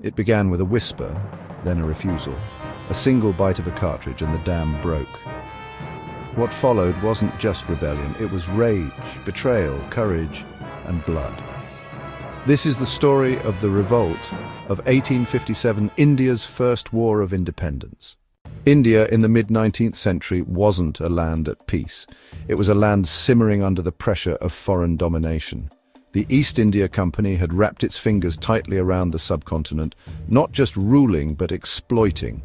It began with a whisper, then a refusal. A single bite of a cartridge and the dam broke. What followed wasn't just rebellion, it was rage, betrayal, courage, and blood. This is the story of the Revolt of 1857, India's first war of independence. India in the mid-19th century wasn't a land at peace. It was a land simmering under the pressure of foreign domination. The East India Company had wrapped its fingers tightly around the subcontinent, not just ruling but exploiting,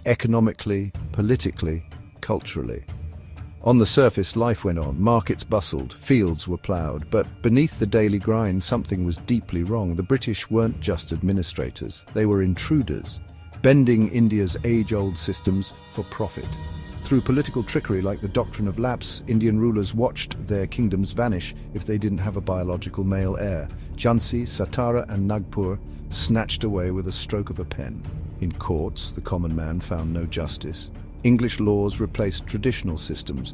economically, politically, culturally. On the surface, life went on, markets bustled, fields were ploughed, but beneath the daily grind something was deeply wrong. The British weren't just administrators, they were intruders, bending India's age-old systems for profit. Through political trickery like the doctrine of lapse, Indian rulers watched their kingdoms vanish if they didn't have a biological male heir. Jhansi, Satara and Nagpur snatched away with a stroke of a pen. In courts, the common man found no justice. English laws replaced traditional systems.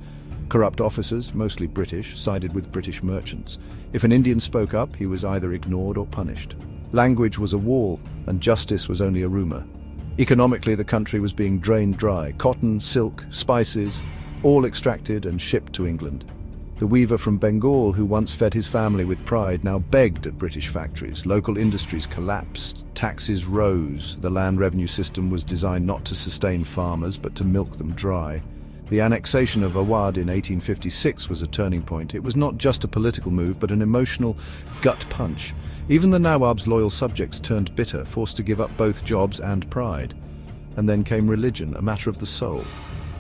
Corrupt officers, mostly British, sided with British merchants. If an Indian spoke up, he was either ignored or punished. Language was a wall, and justice was only a rumour. Economically, the country was being drained dry. Cotton, silk, spices, all extracted and shipped to England. The weaver from Bengal, who once fed his family with pride, now begged at British factories. Local industries collapsed, taxes rose. The land revenue system was designed not to sustain farmers, but to milk them dry. The annexation of Awadh in 1856 was a turning point. It was not just a political move, but an emotional gut punch. Even the Nawab's loyal subjects turned bitter, forced to give up both jobs and pride. And then came religion, a matter of the soul.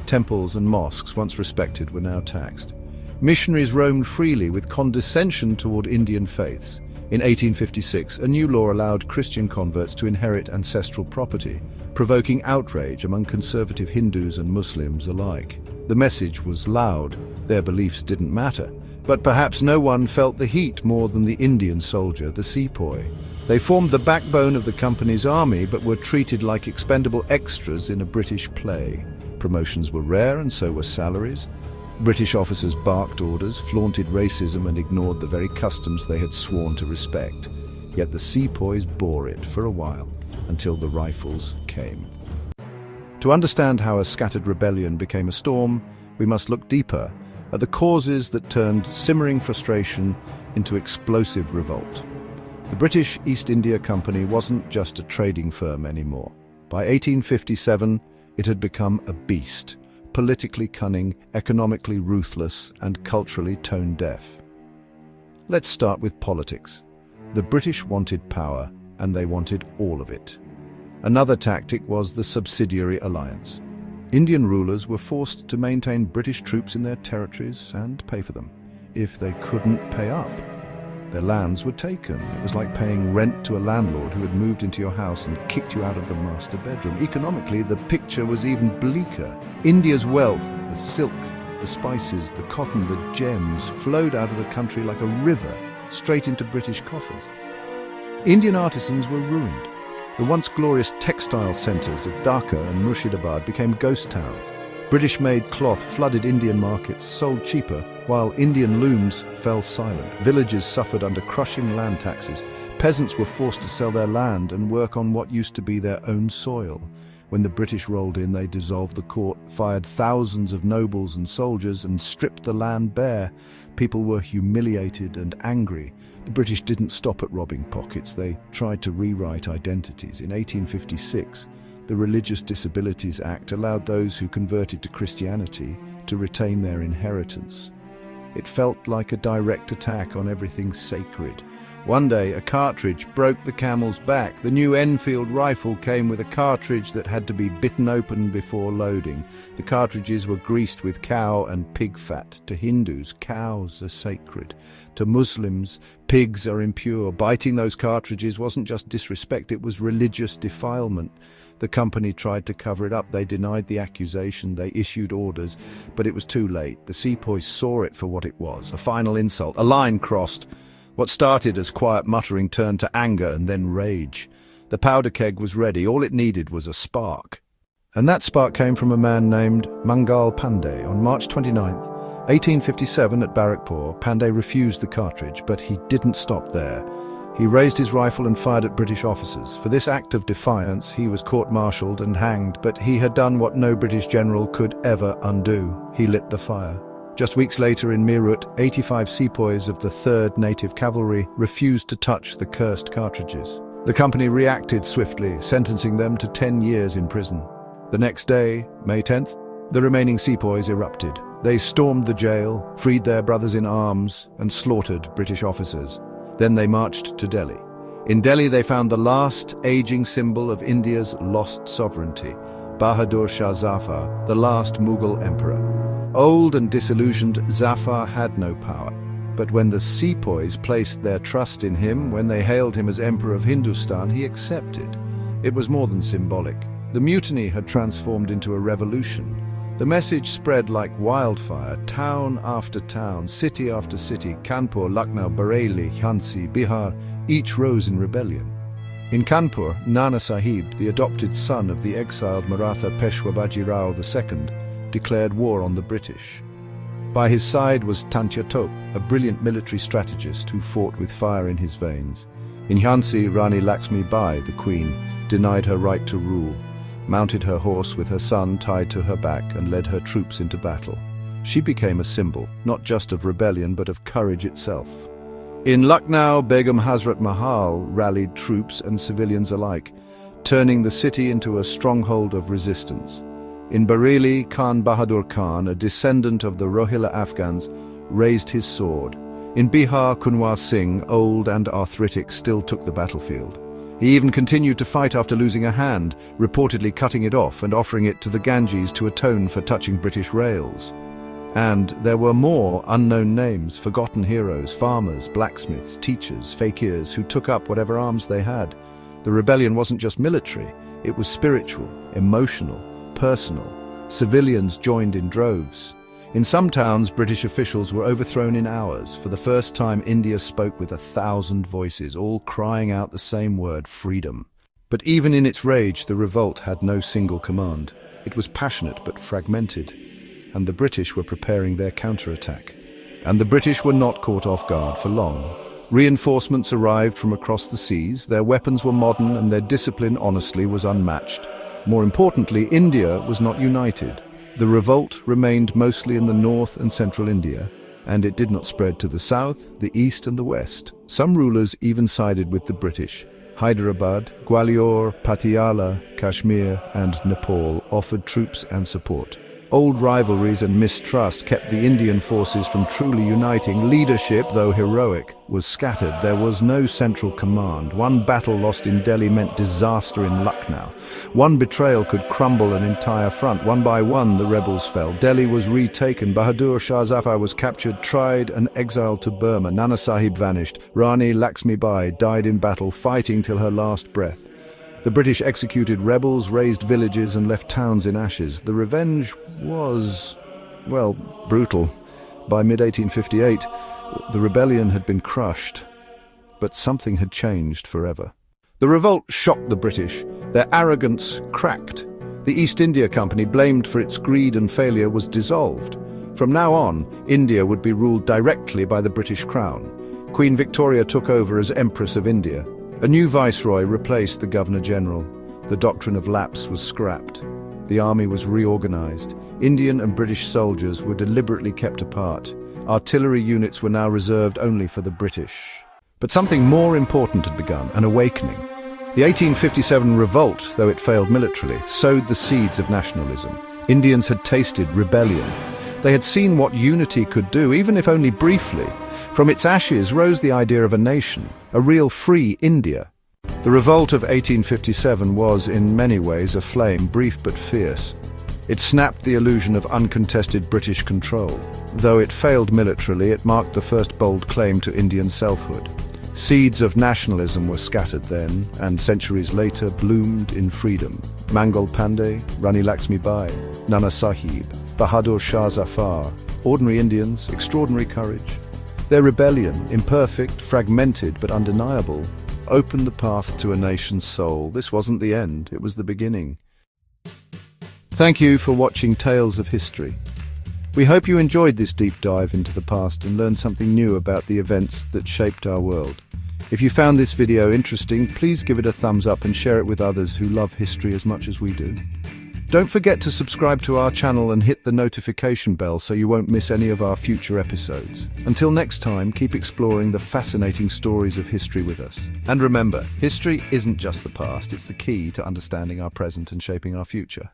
Temples and mosques, once respected, were now taxed. Missionaries roamed freely with condescension toward Indian faiths. In 1856, a new law allowed Christian converts to inherit ancestral property, provoking outrage among conservative Hindus and Muslims alike. The message was loud, their beliefs didn't matter. But perhaps no one felt the heat more than the Indian soldier, the sepoy. They formed the backbone of the company's army, but were treated like expendable extras in a British play. Promotions were rare, and so were salaries. British officers barked orders, flaunted racism, and ignored the very customs they had sworn to respect. Yet the sepoys bore it for a while, until the rifles came. To understand how a scattered rebellion became a storm, we must look deeper at the causes that turned simmering frustration into explosive revolt. The British East India Company wasn't just a trading firm anymore. By 1857, it had become a beast, politically cunning, economically ruthless, and culturally tone-deaf. Let's start with politics. The British wanted power, and they wanted all of it. Another tactic was the subsidiary alliance. Indian rulers were forced to maintain British troops in their territories and pay for them. If they couldn't pay up, their lands were taken. It was like paying rent to a landlord who had moved into your house and kicked you out of the master bedroom. Economically, the picture was even bleaker. India's wealth, the silk, the spices, the cotton, the gems, flowed out of the country like a river, straight into British coffers. Indian artisans were ruined. The once glorious textile centres of Dhaka and Murshidabad became ghost towns. British-made cloth flooded Indian markets, sold cheaper, while Indian looms fell silent. Villages suffered under crushing land taxes. Peasants were forced to sell their land and work on what used to be their own soil. When the British rolled in, they dissolved the court, fired thousands of nobles and soldiers, and stripped the land bare. People were humiliated and angry. The British didn't stop at robbing pockets. They tried to rewrite identities. In 1856, the Religious Disabilities Act allowed those who converted to Christianity to retain their inheritance. It felt like a direct attack on everything sacred. One day, a cartridge broke the camel's back. The new Enfield rifle came with a cartridge that had to be bitten open before loading. The cartridges were greased with cow and pig fat. To Hindus, cows are sacred. To Muslims, pigs are impure. Biting those cartridges wasn't just disrespect, it was religious defilement. The company tried to cover it up. They denied the accusation. They issued orders, but it was too late. The sepoys saw it for what it was, a final insult, a line crossed. What started as quiet muttering turned to anger and then rage. The powder keg was ready. All it needed was a spark. And that spark came from a man named Mangal Pandey. On March 29th, 1857 at Barrackpore, Pandey refused the cartridge, but he didn't stop there. He raised his rifle and fired at British officers. For this act of defiance, he was court-martialed and hanged, but he had done what no British general could ever undo. He lit the fire. Just weeks later in Meerut, 85 sepoys of the 3rd Native Cavalry refused to touch the cursed cartridges. The company reacted swiftly, sentencing them to 10 years in prison. The next day, May 10th, the remaining sepoys erupted. They stormed the jail, freed their brothers in arms, and slaughtered British officers. Then they marched to Delhi. In Delhi they found the last aging symbol of India's lost sovereignty, Bahadur Shah Zafar, the last Mughal emperor. Old and disillusioned, Zafar had no power. But when the sepoys placed their trust in him, when they hailed him as Emperor of Hindustan, he accepted. It was more than symbolic. The mutiny had transformed into a revolution. The message spread like wildfire, town after town, city after city, Kanpur, Lucknow, Bareilly, Jhansi, Bihar, each rose in rebellion. In Kanpur, Nana Sahib, the adopted son of the exiled Maratha Peshwa Bajirao II, declared war on the British. By his side was Tantia Tope, a brilliant military strategist who fought with fire in his veins. In Jhansi, Rani Laxmi Bai, the queen, denied her right to rule, mounted her horse with her son tied to her back and led her troops into battle. She became a symbol, not just of rebellion but of courage itself. In Lucknow, Begum Hazrat Mahal rallied troops and civilians alike, turning the city into a stronghold of resistance. In Bareilly, Khan Bahadur Khan, a descendant of the Rohilla Afghans, raised his sword. In Bihar, Kunwar Singh, old and arthritic, still took the battlefield. He even continued to fight after losing a hand, reportedly cutting it off and offering it to the Ganges to atone for touching British rails. And there were more unknown names, forgotten heroes, farmers, blacksmiths, teachers, fakirs who took up whatever arms they had. The rebellion wasn't just military, it was spiritual, emotional, personal. Civilians joined in droves. In some towns, British officials were overthrown in hours. For the first time, India spoke with 1,000 voices, all crying out the same word, freedom. But even in its rage, the revolt had no single command. It was passionate but fragmented, and the British were preparing their counterattack. And the British were not caught off guard for long. Reinforcements arrived from across the seas, their weapons were modern, and their discipline, honestly, was unmatched. More importantly, India was not united. The revolt remained mostly in the north and central India, and it did not spread to the south, the east and the west. Some rulers even sided with the British. Hyderabad, Gwalior, Patiala, Kashmir and Nepal offered troops and support. Old rivalries and mistrust kept the Indian forces from truly uniting. Leadership, though heroic, was scattered. There was no central command. One battle lost in Delhi meant disaster in Lucknow. One betrayal could crumble an entire front. One by one, the rebels fell. Delhi was retaken. Bahadur Shah Zafar was captured, tried, and exiled to Burma. Nana Sahib vanished. Rani Laxmi Bai died in battle, fighting till her last breath. The British executed rebels, razed villages, and left towns in ashes. The revenge was, well, brutal. By mid-1858, the rebellion had been crushed, but something had changed forever. The revolt shocked the British. Their arrogance cracked. The East India Company, blamed for its greed and failure, was dissolved. From now on, India would be ruled directly by the British Crown. Queen Victoria took over as Empress of India. A new viceroy replaced the Governor-General. The doctrine of lapse was scrapped. The army was reorganized. Indian and British soldiers were deliberately kept apart. Artillery units were now reserved only for the British. But something more important had begun, an awakening. The 1857 revolt, though it failed militarily, sowed the seeds of nationalism. Indians had tasted rebellion. They had seen what unity could do, even if only briefly. From its ashes rose the idea of a nation, a real free India. The revolt of 1857 was, in many ways, a flame, brief but fierce. It snapped the illusion of uncontested British control. Though it failed militarily, it marked the first bold claim to Indian selfhood. Seeds of nationalism were scattered then, and centuries later bloomed in freedom. Mangal Pandey, Rani Laxmi Bai, Nana Sahib, Bahadur Shah Zafar, ordinary Indians, extraordinary courage. Their rebellion, imperfect, fragmented, but undeniable, opened the path to a nation's soul. This wasn't the end, it was the beginning. Thank you for watching Tales of History. We hope you enjoyed this deep dive into the past and learned something new about the events that shaped our world. If you found this video interesting, please give it a thumbs up and share it with others who love history as much as we do. Don't forget to subscribe to our channel and hit the notification bell so you won't miss any of our future episodes. Until next time, keep exploring the fascinating stories of history with us. And remember, history isn't just the past, it's the key to understanding our present and shaping our future.